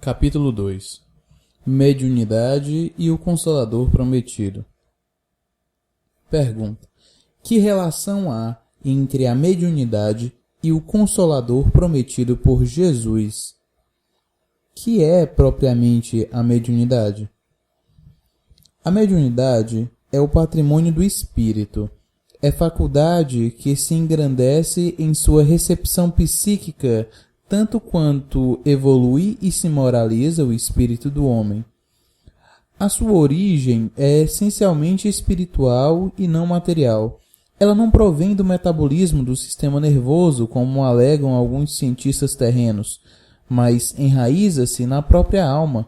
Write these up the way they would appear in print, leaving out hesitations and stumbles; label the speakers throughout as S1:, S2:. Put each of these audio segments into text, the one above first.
S1: Capítulo 2 Mediunidade e o Consolador Prometido. Pergunta: que relação há entre a mediunidade e o Consolador prometido por Jesus? Que é propriamente a mediunidade? A mediunidade é o patrimônio do espírito. É faculdade que se engrandece em sua recepção psíquica tanto quanto evolui e se moraliza o espírito do homem. A sua origem é essencialmente espiritual e não material. Ela não provém do metabolismo do sistema nervoso, como alegam alguns cientistas terrenos, mas enraiza-se na própria alma,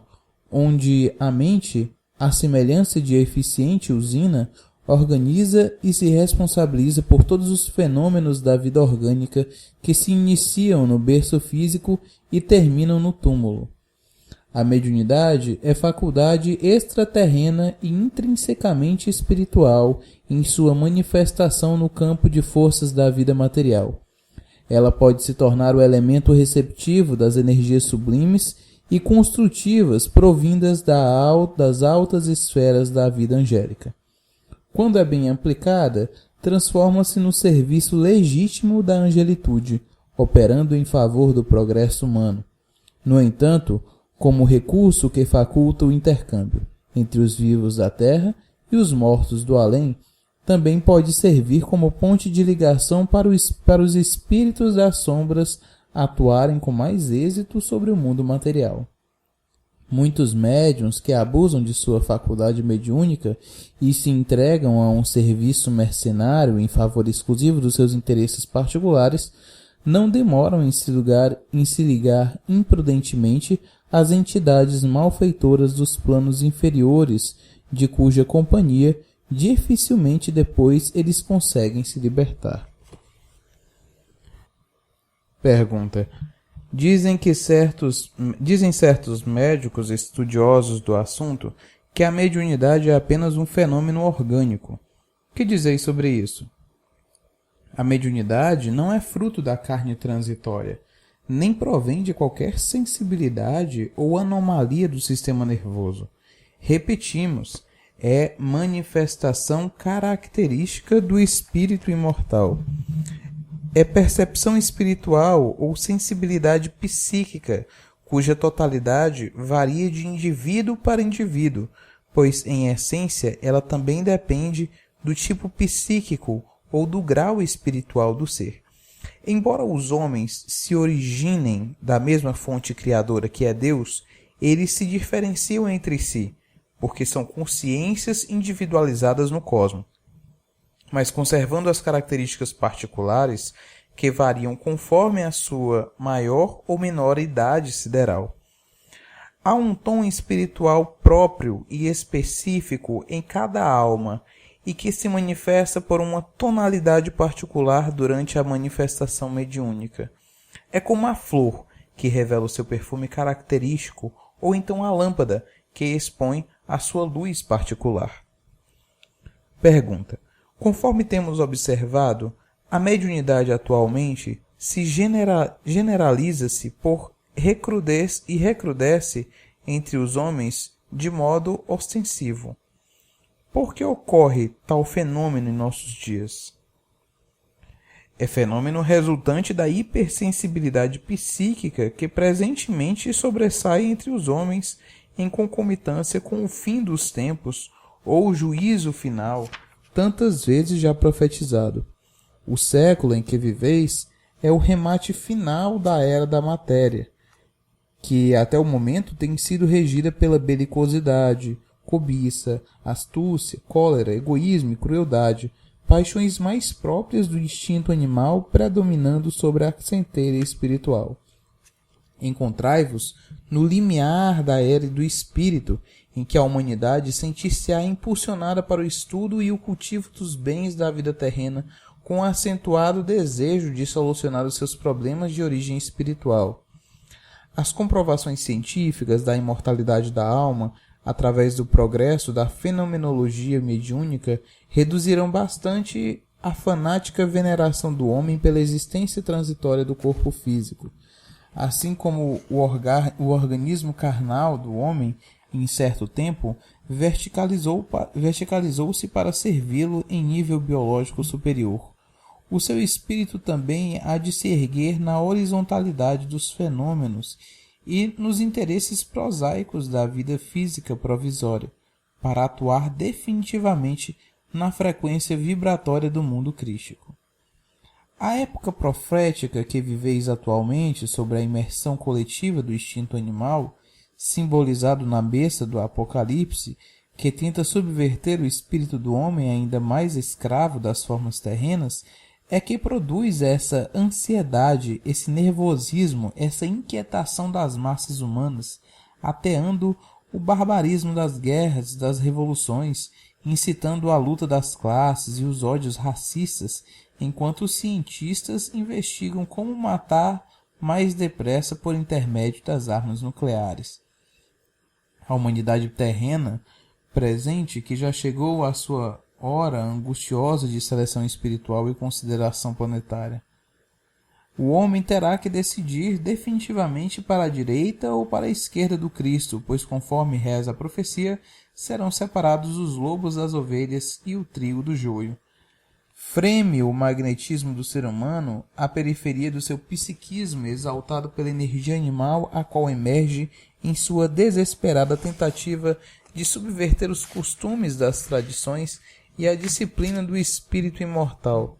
S1: onde a mente, à semelhança de eficiente usina, organiza e se responsabiliza por todos os fenômenos da vida orgânica que se iniciam no berço físico e terminam no túmulo. A mediunidade é faculdade extraterrena e intrinsecamente espiritual em sua manifestação no campo de forças da vida material. Ela pode se tornar o elemento receptivo das energias sublimes e construtivas provindas das altas esferas da vida angélica. Quando é bem aplicada, transforma-se no serviço legítimo da angelitude, operando em favor do progresso humano. No entanto, como recurso que faculta o intercâmbio entre os vivos da terra e os mortos do além, também pode servir como ponte de ligação para os espíritos das sombras atuarem com mais êxito sobre o mundo material. Muitos médiuns que abusam de sua faculdade mediúnica e se entregam a um serviço mercenário em favor exclusivo dos seus interesses particulares não demoram em se ligar imprudentemente às entidades malfeitoras dos planos inferiores, de cuja companhia dificilmente depois eles conseguem se libertar. Pergunta: Dizem certos médicos estudiosos do assunto que a mediunidade é apenas um fenômeno orgânico. Que dizeis sobre isso? A mediunidade não é fruto da carne transitória, nem provém de qualquer sensibilidade ou anomalia do sistema nervoso. Repetimos, é manifestação característica do espírito imortal. É percepção espiritual ou sensibilidade psíquica, cuja totalidade varia de indivíduo para indivíduo, pois, em essência, ela também depende do tipo psíquico ou do grau espiritual do ser. Embora os homens se originem da mesma fonte criadora que é Deus, eles se diferenciam entre si, porque são consciências individualizadas no cosmos, mas conservando as características particulares que variam conforme a sua maior ou menor idade sideral. Há um tom espiritual próprio e específico em cada alma e que se manifesta por uma tonalidade particular durante a manifestação mediúnica. É como a flor, que revela o seu perfume característico, ou então a lâmpada, que expõe a sua luz particular. Pergunta: conforme temos observado, a mediunidade atualmente se generaliza-se por recrudesce entre os homens de modo ostensivo. Por que ocorre tal fenômeno em nossos dias? É fenômeno resultante da hipersensibilidade psíquica que presentemente sobressai entre os homens em concomitância com o fim dos tempos ou o juízo final, tantas vezes já profetizado. O século em que viveis é o remate final da era da matéria, que até o momento tem sido regida pela belicosidade, cobiça, astúcia, cólera, egoísmo e crueldade, paixões mais próprias do instinto animal predominando sobre a centelha espiritual. Encontrai-vos no limiar da era do espírito, em que a humanidade sentir-se-á impulsionada para o estudo e o cultivo dos bens da vida terrena, com acentuado desejo de solucionar os seus problemas de origem espiritual. As comprovações científicas da imortalidade da alma, através do progresso da fenomenologia mediúnica, reduzirão bastante a fanática veneração do homem pela existência transitória do corpo físico. Assim como o organismo carnal do homem, em certo tempo, verticalizou-se para servi-lo em nível biológico superior. O seu espírito também há de se erguer na horizontalidade dos fenômenos e nos interesses prosaicos da vida física provisória, para atuar definitivamente na frequência vibratória do mundo crístico. A época profética que viveis atualmente sobre a imersão coletiva do instinto animal, simbolizado na besta do Apocalipse, que tenta subverter o espírito do homem ainda mais escravo das formas terrenas, é que produz essa ansiedade, esse nervosismo, essa inquietação das massas humanas, ateando o barbarismo das guerras, das revoluções, incitando a luta das classes e os ódios racistas, enquanto os cientistas investigam como matar mais depressa por intermédio das armas nucleares. A humanidade terrena presente, que já chegou à sua hora angustiosa de seleção espiritual e consideração planetária. O homem terá que decidir definitivamente para a direita ou para a esquerda do Cristo, pois, conforme reza a profecia, serão separados os lobos das ovelhas e o trigo do joio. Freme o magnetismo do ser humano à periferia do seu psiquismo, exaltado pela energia animal a qual emerge em sua desesperada tentativa de subverter os costumes das tradições e a disciplina do espírito imortal.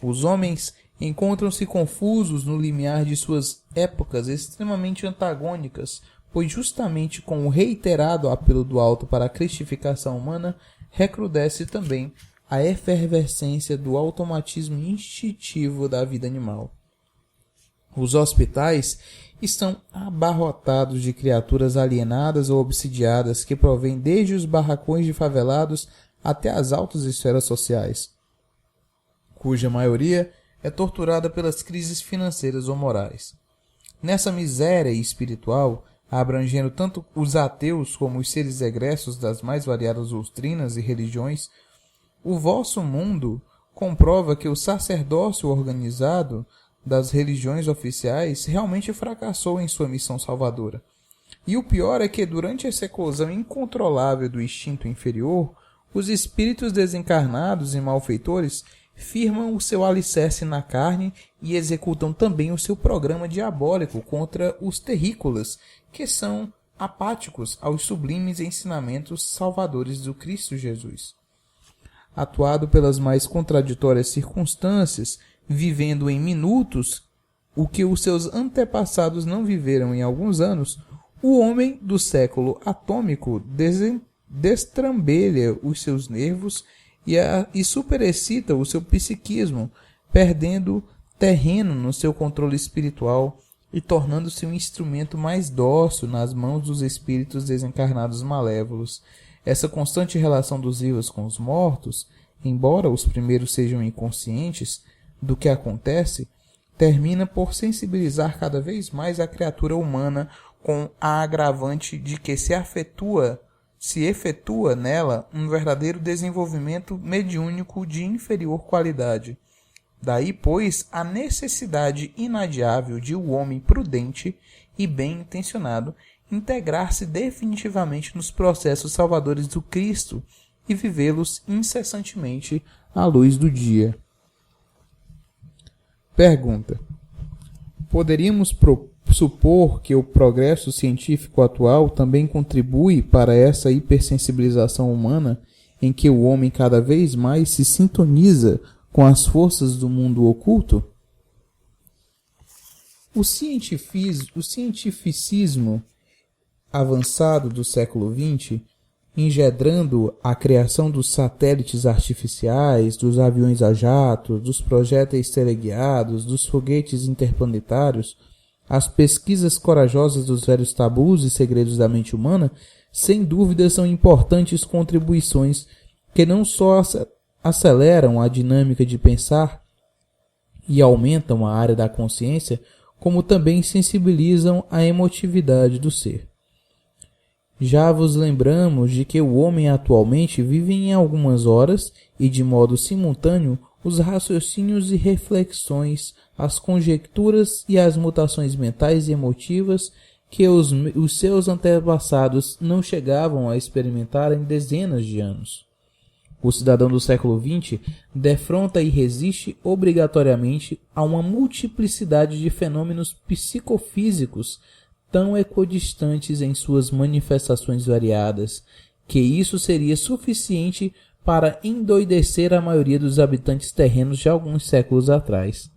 S1: Os homens encontram-se confusos no limiar de suas épocas extremamente antagônicas, pois justamente com o reiterado apelo do alto para a cristificação humana, recrudesce também a efervescência do automatismo instintivo da vida animal. Os hospitais estão abarrotados de criaturas alienadas ou obsidiadas que provêm desde os barracões de favelados até as altas esferas sociais, cuja maioria é torturada pelas crises financeiras ou morais. Nessa miséria espiritual, abrangendo tanto os ateus como os seres egressos das mais variadas doutrinas e religiões, o vosso mundo comprova que o sacerdócio organizado das religiões oficiais realmente fracassou em sua missão salvadora. E o pior é que, durante essa eclosão incontrolável do instinto inferior, os espíritos desencarnados e malfeitores firmam o seu alicerce na carne e executam também o seu programa diabólico contra os terrícolas, que são apáticos aos sublimes ensinamentos salvadores do Cristo Jesus. Atuado pelas mais contraditórias circunstâncias, vivendo em minutos o que os seus antepassados não viveram em alguns anos, o homem do século atômico destrambelha os seus nervos e superexcita o seu psiquismo, perdendo terreno no seu controle espiritual e tornando-se um instrumento mais dócil nas mãos dos espíritos desencarnados malévolos. Essa constante relação dos vivos com os mortos, embora os primeiros sejam inconscientes do que acontece, termina por sensibilizar cada vez mais a criatura humana com a agravante de que se efetua nela um verdadeiro desenvolvimento mediúnico de inferior qualidade. Daí, pois, a necessidade inadiável de o homem prudente e bem-intencionado integrar-se definitivamente nos processos salvadores do Cristo e vivê-los incessantemente à luz do dia. Pergunta: poderíamos supor que o progresso científico atual também contribui para essa hipersensibilização humana em que o homem cada vez mais se sintoniza com as forças do mundo oculto? O cientificismo avançado do século XX, engendrando a criação dos satélites artificiais, dos aviões a jato, dos projéteis teleguiados, dos foguetes interplanetários, as pesquisas corajosas dos velhos tabus e segredos da mente humana, sem dúvida são importantes contribuições que não só aceleram a dinâmica de pensar e aumentam a área da consciência, como também sensibilizam a emotividade do ser. Já vos lembramos de que o homem atualmente vive em algumas horas e de modo simultâneo os raciocínios e reflexões, as conjecturas e as mutações mentais e emotivas que os seus antepassados não chegavam a experimentar em dezenas de anos. O cidadão do século XX defronta e resiste obrigatoriamente a uma multiplicidade de fenômenos psicofísicos tão equidistantes em suas manifestações variadas, que isso seria suficiente para endoidecer a maioria dos habitantes terrenos de alguns séculos atrás.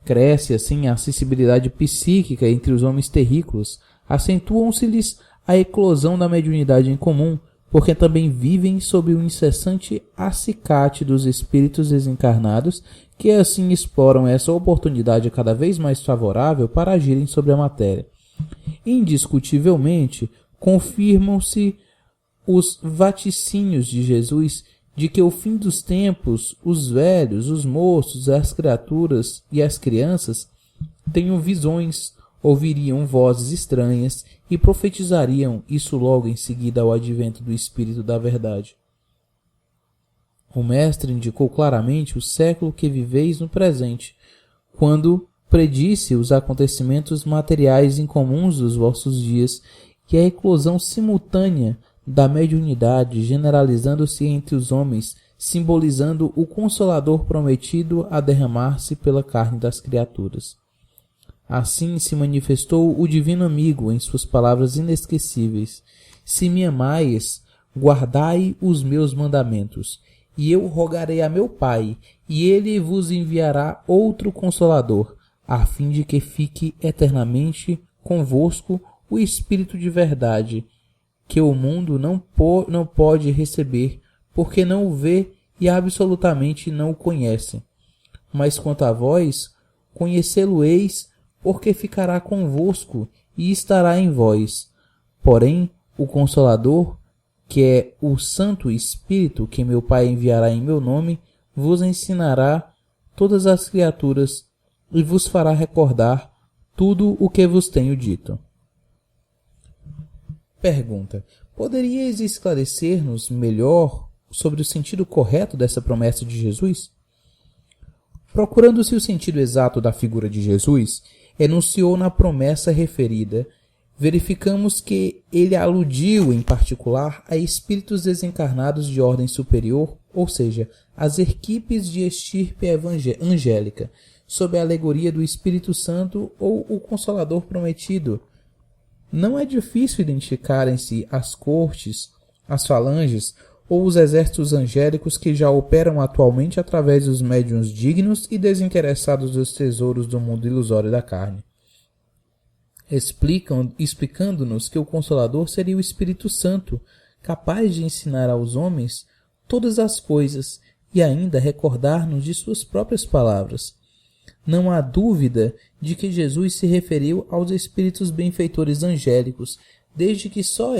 S1: Cresce assim a sensibilidade psíquica entre os homens terrícolas, acentuam-se-lhes a eclosão da mediunidade em comum, porque também vivem sob o incessante acicate dos espíritos desencarnados, que assim exploram essa oportunidade cada vez mais favorável para agirem sobre a matéria. Indiscutivelmente, confirmam-se os vaticínios de Jesus de que o fim dos tempos, os velhos, os moços, as criaturas e as crianças tenham visões, ouviriam vozes estranhas e profetizariam isso logo em seguida ao advento do Espírito da Verdade. O Mestre indicou claramente o século que viveis no presente, quando predisse os acontecimentos materiais incomuns dos vossos dias e a eclosão simultânea da mediunidade generalizando-se entre os homens, simbolizando o Consolador prometido a derramar-se pela carne das criaturas. Assim se manifestou o Divino Amigo em suas palavras inesquecíveis: se me amais, guardai os meus mandamentos, e eu rogarei a meu Pai, e ele vos enviará outro Consolador, a fim de que fique eternamente convosco o Espírito de verdade, que o mundo não pode receber, porque não o vê e absolutamente não o conhece. Mas quanto a vós, conhecê-lo-eis, porque ficará convosco e estará em vós. Porém, o Consolador, que é o Santo Espírito que meu Pai enviará em meu nome, vos ensinará todas as criaturas e vos fará recordar tudo o que vos tenho dito. Pergunta: poderias esclarecer-nos melhor sobre o sentido correto dessa promessa de Jesus? Procurando-se o sentido exato da figura de Jesus, enunciou na promessa referida, verificamos que ele aludiu, em particular, a espíritos desencarnados de ordem superior, ou seja, as equipes de estirpe angélica, sob a alegoria do Espírito Santo ou o Consolador prometido. Não é difícil identificarem-se as cortes, as falanges ou os exércitos angélicos que já operam atualmente através dos médiuns dignos e desinteressados dos tesouros do mundo ilusório da carne. Explicando-nos que o Consolador seria o Espírito Santo, capaz de ensinar aos homens todas as coisas e ainda recordar-nos de suas próprias palavras. Não há dúvida de que Jesus se referiu aos espíritos benfeitores angélicos, desde que só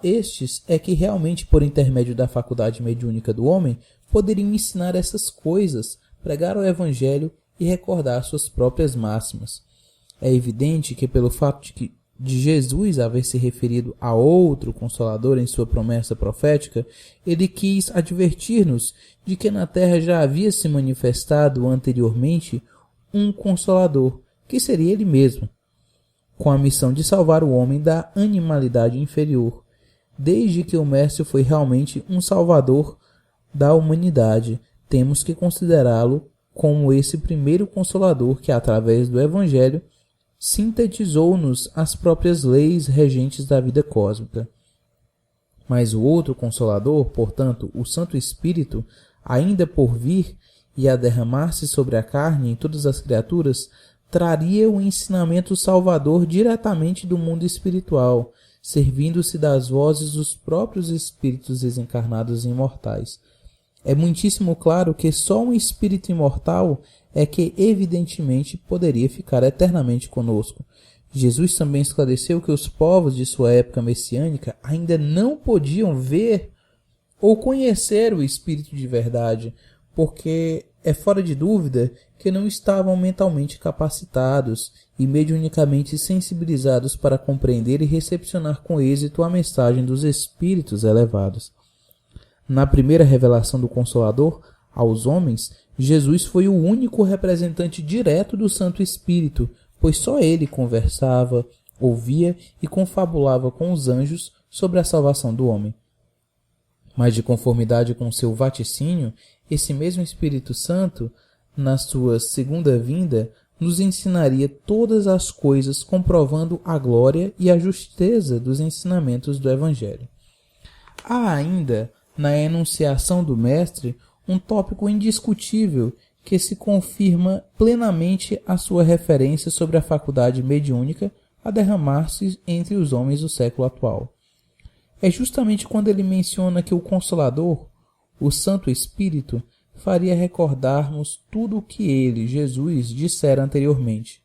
S1: estes é que realmente, por intermédio da faculdade mediúnica do homem, poderiam ensinar essas coisas, pregar o Evangelho e recordar suas próprias máximas. É evidente que, pelo fato de Jesus haver se referido a outro Consolador em sua promessa profética, ele quis advertir-nos de que na terra já havia se manifestado anteriormente um Consolador, que seria ele mesmo, com a missão de salvar o homem da animalidade inferior, desde que o Mestre foi realmente um salvador da humanidade. Temos que considerá-lo como esse primeiro Consolador que, através do Evangelho, sintetizou-nos as próprias leis regentes da vida cósmica. Mas o outro Consolador, portanto, o Santo Espírito, ainda por vir e a derramar-se sobre a carne em todas as criaturas, traria o ensinamento salvador diretamente do mundo espiritual, servindo-se das vozes dos próprios espíritos desencarnados e imortais. É muitíssimo claro que só um espírito imortal é que, evidentemente, poderia ficar eternamente conosco. Jesus também esclareceu que os povos de sua época messiânica ainda não podiam ver ou conhecer o Espírito de verdade, porque é fora de dúvida que não estavam mentalmente capacitados e mediunicamente sensibilizados para compreender e recepcionar com êxito a mensagem dos espíritos elevados. Na primeira revelação do Consolador aos homens, Jesus foi o único representante direto do Santo Espírito, pois só ele conversava, ouvia e confabulava com os anjos sobre a salvação do homem. Mas de conformidade com seu vaticínio, esse mesmo Espírito Santo, na sua segunda vinda, nos ensinaria todas as coisas, comprovando a glória e a justeza dos ensinamentos do Evangelho. Há ainda, na enunciação do Mestre, um tópico indiscutível que se confirma plenamente a sua referência sobre a faculdade mediúnica a derramar-se entre os homens do século atual. É justamente quando ele menciona que o Consolador, o Santo Espírito, faria recordarmos tudo o que ele, Jesus, dissera anteriormente.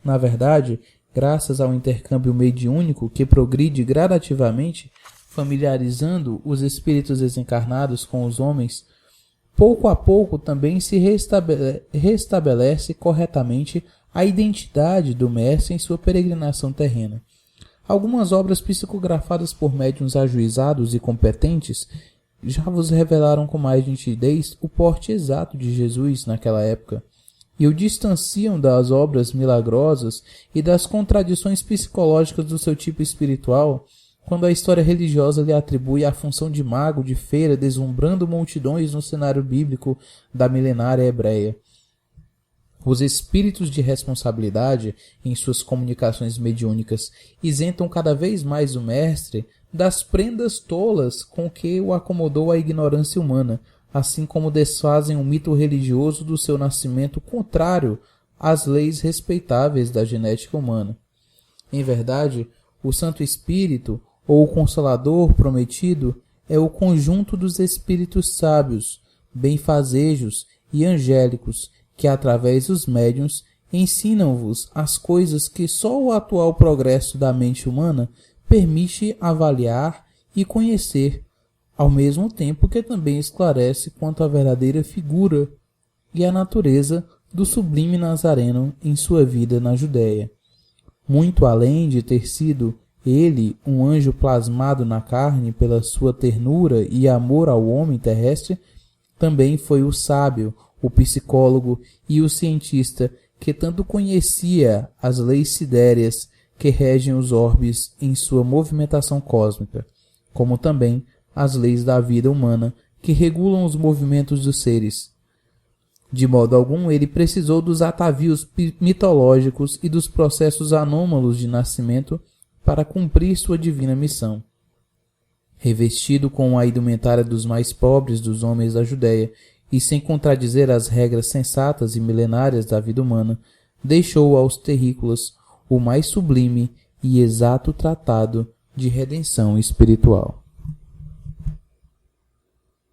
S1: Na verdade, graças ao intercâmbio mediúnico que progride gradativamente, familiarizando os espíritos desencarnados com os homens, pouco a pouco também se restabelece corretamente a identidade do mestre em sua peregrinação terrena. Algumas obras psicografadas por médiuns ajuizados e competentes já vos revelaram com mais nitidez o porte exato de Jesus naquela época, e o distanciam das obras milagrosas e das contradições psicológicas do seu tipo espiritual, quando a história religiosa lhe atribui a função de mago de feira deslumbrando multidões no cenário bíblico da milenária hebreia. Os espíritos de responsabilidade, em suas comunicações mediúnicas, isentam cada vez mais o mestre das prendas tolas com que o acomodou a ignorância humana, assim como desfazem o mito religioso do seu nascimento contrário às leis respeitáveis da genética humana. Em verdade, o Santo Espírito, ou o Consolador prometido, é o conjunto dos espíritos sábios, benfazejos e angélicos, que através dos médiuns ensinam-vos as coisas que só o atual progresso da mente humana permite avaliar e conhecer, ao mesmo tempo que também esclarece quanto à verdadeira figura e a natureza do sublime Nazareno em sua vida na Judéia. Muito além de ter sido ele um anjo plasmado na carne pela sua ternura e amor ao homem terrestre, também foi o sábio, o psicólogo e o cientista que tanto conhecia as leis sidéreas que regem os orbes em sua movimentação cósmica, como também as leis da vida humana que regulam os movimentos dos seres. De modo algum, ele precisou dos atavios mitológicos e dos processos anômalos de nascimento para cumprir sua divina missão. Revestido com a indumentária dos mais pobres dos homens da Judéia e sem contradizer as regras sensatas e milenárias da vida humana, deixou aos terrícolas o mais sublime e exato tratado de redenção espiritual.